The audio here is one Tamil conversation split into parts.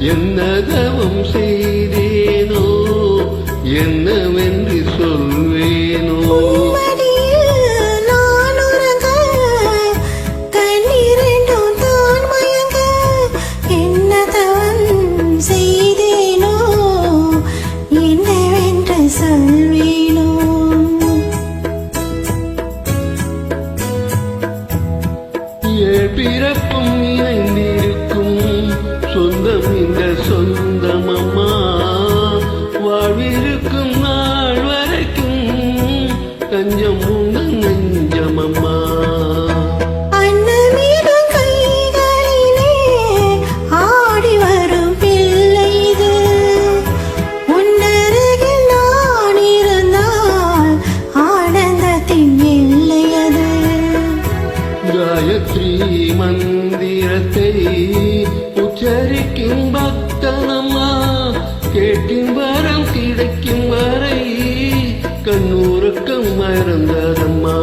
என்ன தவம் செய்தேனோ என்னவென்று சொல்வேனோ பிறப்பும் இணைந்திருக்கும் சொந்தம் இந்த சொந்தமம்மா வாழ்விருக்கும் நாள் வரைக்கும் தஞ்சம் உங்கள் நெஞ்சமம்மா காயத்ரி மந்திரத்தை உச்சரிக்கும் பக்தனம்மா கேட்கும் வரம் கிடைக்கும் வரை கண்ணூருக்கம் மறந்ததம்மா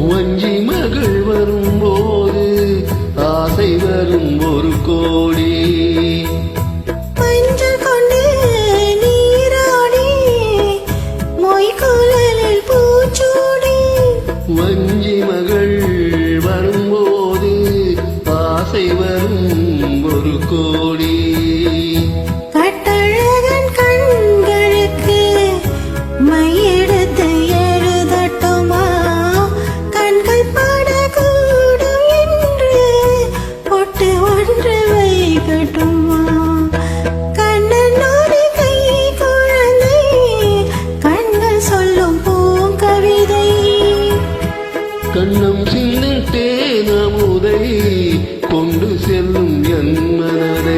வஞ்சி மகள் வரும்போது ஆசை வரும் ஒரு கோடி மஞ்சள் கொண்டு நீராடி மொய்குழலில் பூச்சூடி வஞ்சி மகள் வரும்போது ஆசை வரும் ஒரு கோடி கட்டழகன் கண்களுக்கு மையெடுத்து எழுதட்டுமா கண்கள் பாடக்கூடும் என்று பொட்டு ஒன்று வைக்கட்டுமா கண்ணனோடு கை குழந்தை கண்கள் சொல்லும் பூங்கவிதை கண்ணம் சின்ன தேனமுதை கொண்டு செல்லும் என் மனதை